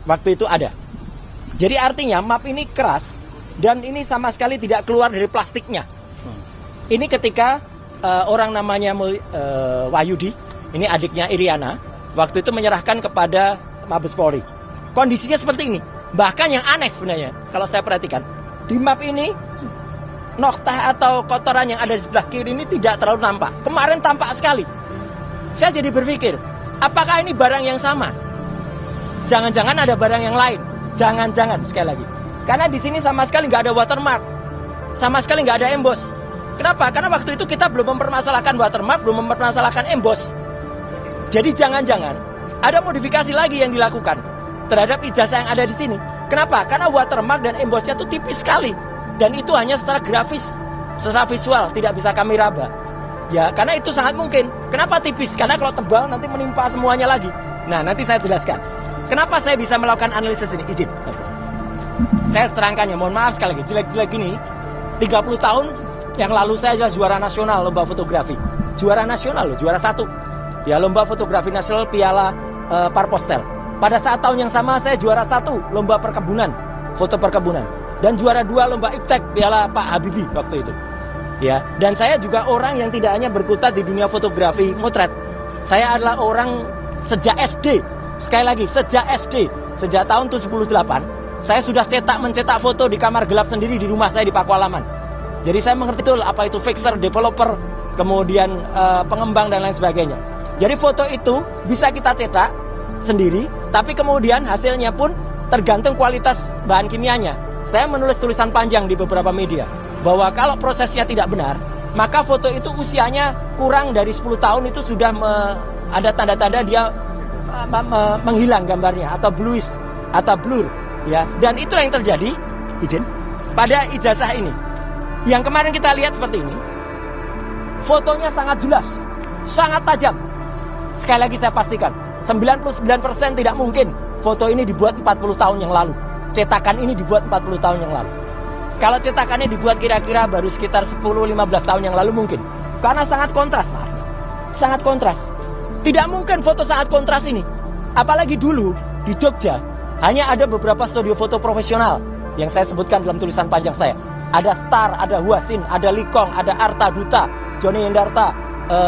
Waktu itu ada. Jadi artinya map ini keras dan ini sama sekali tidak keluar dari plastiknya. Ini ketika orang namanya Wahyudi, ini adiknya Iriana, waktu itu menyerahkan kepada Mabes Polri. Kondisinya seperti ini. Bahkan yang aneh sebenarnya, kalau saya perhatikan, di map ini noktah atau kotoran yang ada di sebelah kiri ini tidak terlalu nampak. Kemarin tampak sekali. Saya jadi berpikir, apakah ini barang yang sama? Jangan-jangan ada barang yang lain. Jangan-jangan, sekali lagi. Karena di sini sama sekali nggak ada watermark. Sama sekali nggak ada emboss. Kenapa? Karena waktu itu kita belum mempermasalahkan watermark, belum mempermasalahkan emboss. Jadi jangan-jangan ada modifikasi lagi yang dilakukan terhadap ijazah yang ada di sini. Kenapa? Karena watermark dan embossnya itu tipis sekali. Dan itu hanya secara grafis, secara visual, tidak bisa kami raba. Ya, karena itu sangat mungkin. Kenapa tipis? Karena kalau tebal nanti menimpa semuanya lagi. Nah, nanti saya jelaskan. Kenapa saya bisa melakukan analisis ini? Izin. Saya harus terangkannya. Mohon maaf sekali lagi. Jelek-jelek gini. 30 tahun yang lalu saya adalah juara nasional lomba fotografi. Juara nasional loh, juara 1. Ya, lomba fotografi nasional Piala Parpostel. Pada saat tahun yang sama saya juara 1 lomba perkebunan, foto perkebunan. Dan juara 2 lomba iptek Piala Pak Habibie waktu itu. Ya, dan saya juga orang yang tidak hanya berkutat di dunia fotografi motret. Saya adalah orang sejak SD. Sekali lagi, sejak SD, sejak tahun 78, saya sudah mencetak foto di kamar gelap sendiri di rumah saya di Pakualaman. Jadi saya mengerti betul apa itu fixer, developer, kemudian pengembang dan lain sebagainya. Jadi foto itu bisa kita cetak sendiri, tapi kemudian hasilnya pun tergantung kualitas bahan kimianya. Saya menulis tulisan panjang di beberapa media bahwa kalau prosesnya tidak benar, maka foto itu usianya kurang dari 10 tahun itu sudah ada tanda-tanda dia menghilang gambarnya atau bluish atau blur, ya. Dan itulah yang terjadi, izin, pada ijazah ini. Yang kemarin kita lihat seperti ini. Fotonya sangat jelas, sangat tajam. Sekali lagi saya pastikan, 99% tidak mungkin foto ini dibuat 40 tahun yang lalu. Cetakan ini dibuat 40 tahun yang lalu. Kalau cetakannya dibuat kira-kira baru sekitar 10-15 tahun yang lalu mungkin. Karena sangat kontras, maaf. Sangat kontras. Tidak mungkin foto sangat kontras ini. Apalagi dulu di Jogja hanya ada beberapa studio foto profesional yang saya sebutkan dalam tulisan panjang saya. Ada Star, ada Huasin, ada Likong, ada Arta Duta, Joni Hendarta,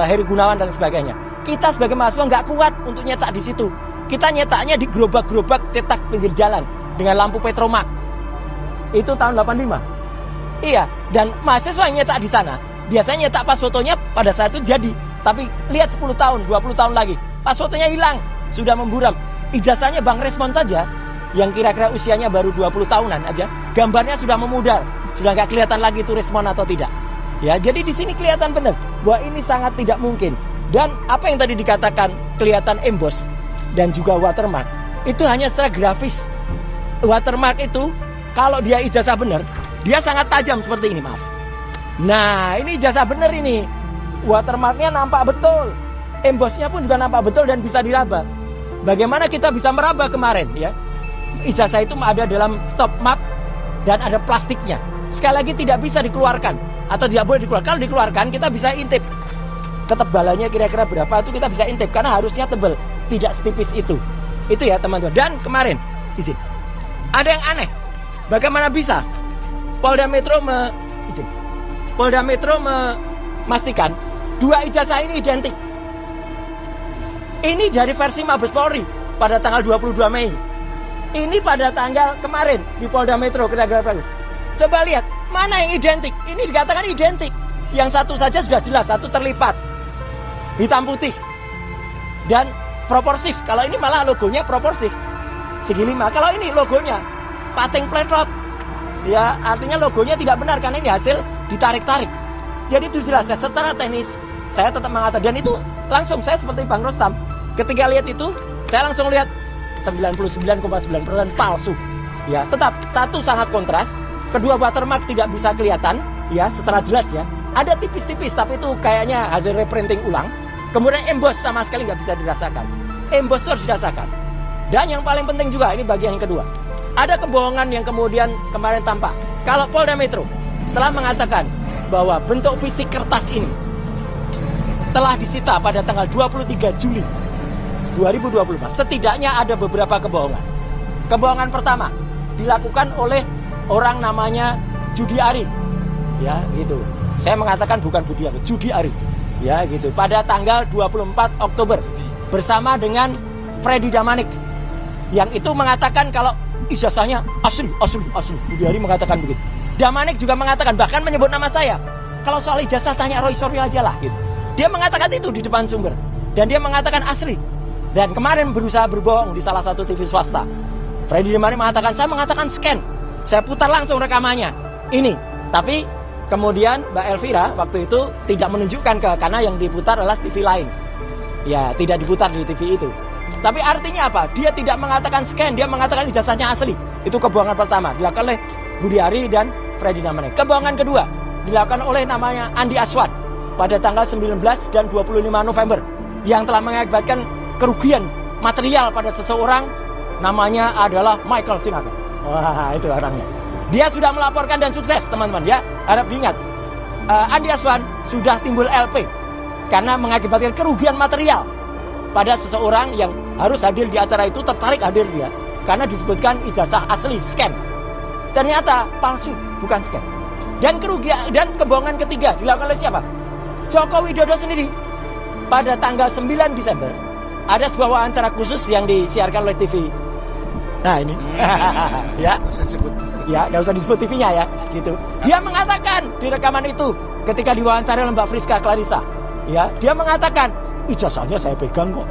Heri Gunawan dan sebagainya. Kita sebagai mahasiswa nggak kuat untuk nyetak di situ. Kita nyetaknya di gerobak-gerobak cetak pinggir jalan dengan lampu petromak. Itu tahun 85. Iya, dan mahasiswa yang nyetak di sana biasanya nyetak pas fotonya pada saat itu jadi. Tapi lihat 10 tahun, 20 tahun lagi, pas fotonya hilang, sudah memburam. Ijazahnya Bang Resmon saja, yang kira-kira usianya baru 20 tahunan aja, gambarnya sudah memudar, sudah nggak kelihatan lagi itu Resmon atau tidak. Ya, jadi di sini kelihatan benar bahwa ini sangat tidak mungkin. Dan apa yang tadi dikatakan kelihatan emboss dan juga watermark, itu hanya secara grafis. Watermark itu kalau dia ijazah benar, dia sangat tajam seperti ini, maaf. Nah, ini ijazah benar ini. Watermarknya nampak betul. Embossnya pun juga nampak betul dan bisa diraba. Bagaimana kita bisa meraba kemarin, ya? Ijazah itu ada dalam stop map dan ada plastiknya. Sekali lagi tidak bisa dikeluarkan atau tidak boleh dikeluarkan. Kalau dikeluarkan kita bisa intip. Ketebalannya kira-kira berapa itu kita bisa intip karena harusnya tebal, tidak setipis itu. Itu ya teman-teman. Dan kemarin, izin. Ada yang aneh. Bagaimana bisa Polda Metro memastikan dua ijazah ini identik. Ini dari versi Mabes Polri pada tanggal 22 Mei. Ini pada tanggal kemarin di Polda Metro kira-kira. Coba lihat mana yang identik. Ini dikatakan identik. Yang satu saja sudah jelas, satu terlipat hitam putih dan proporsif. Kalau ini malah logonya proporsif segi 5. Kalau ini logonya pating pletrot, ya artinya logonya tidak benar karena ini hasil ditarik-tarik. Jadi itu jelas ya, secara teknis saya tetap mengatakan, dan itu langsung saya seperti Bang Rostam ketika lihat itu saya langsung lihat 99,9% palsu. Ya, tetap satu sangat kontras, kedua watermark tidak bisa kelihatan ya secara jelas ya. Ada tipis-tipis tapi itu kayaknya hasil reprinting ulang. Kemudian emboss sama sekali nggak bisa dirasakan. Emboss itu harus dirasakan. Dan yang paling penting juga ini bagian yang kedua. Ada kebohongan yang kemudian kemarin tampak. Kalau Polda Metro telah mengatakan bahwa bentuk fisik kertas ini telah disita pada tanggal 23 Juli 2024. Setidaknya ada beberapa kebohongan. Kebohongan pertama dilakukan oleh orang namanya Judi Ari. Ya, gitu. Saya mengatakan bukan Budi Ari, Judi Ari. Ya, gitu. Pada tanggal 24 Oktober bersama dengan Freddy Damanik. Yang itu mengatakan kalau ijazahnya asli. Budi Ari mengatakan begitu. Damanik juga mengatakan, bahkan menyebut nama saya. Kalau soal ijazah tanya Roy Suryo aja lah, gitu. Dia mengatakan itu di depan sumber. Dan dia mengatakan asli. Dan kemarin berusaha berbohong di salah satu TV swasta. Freddy Damanik mengatakan, saya mengatakan scan. Saya putar langsung rekamannya. Ini. Tapi kemudian Mbak Elvira waktu itu tidak menunjukkan karena yang diputar adalah TV lain. Ya, tidak diputar di TV itu. Tapi artinya apa? Dia tidak mengatakan scan, dia mengatakan ijazahnya asli. Itu kebohongan pertama, dilakukan oleh Budi Ari dan Freddy Damanik. Kebohongan kedua dilakukan oleh namanya Andi Aswan pada tanggal 19 dan 25 November yang telah mengakibatkan kerugian material pada seseorang, namanya adalah Michael Sinaga. Wah, itu orangnya. Dia sudah melaporkan dan sukses, teman-teman ya. Harap diingat, Andi Aswan sudah timbul LP karena mengakibatkan kerugian material pada seseorang yang harus hadir di acara itu, tertarik hadir dia karena disebutkan ijazah asli scan. Ternyata palsu, bukan scan. Dan kerugian dan kebohongan ketiga dilakukan oleh siapa? Joko Widodo sendiri. Pada tanggal 9 Desember ada sebuah wawancara khusus yang disiarkan oleh TV. Nah, ini. Ya. Ya, nggak usah disebut TV-nya ya, gitu. Dia mengatakan di rekaman itu ketika diwawancara oleh Mbak Friska Clarissa, ya, dia mengatakan ijazahnya saya pegang kok.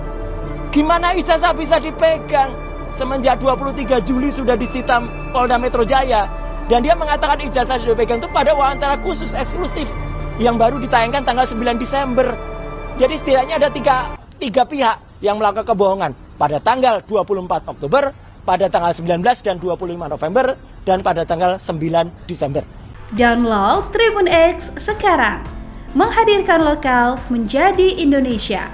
Gimana ijazah bisa dipegang? Semenjak 23 Juli sudah disita Polda Metro Jaya. Dan dia mengatakan ijazah sudah dipegang itu pada wawancara khusus eksklusif yang baru ditayangkan tanggal 9 Desember. Jadi setidaknya ada tiga pihak yang melakukan kebohongan pada tanggal 24 Oktober, pada tanggal 19 dan 25 November, dan pada tanggal 9 Desember. Download Tribun X sekarang. Menghadirkan lokal menjadi Indonesia.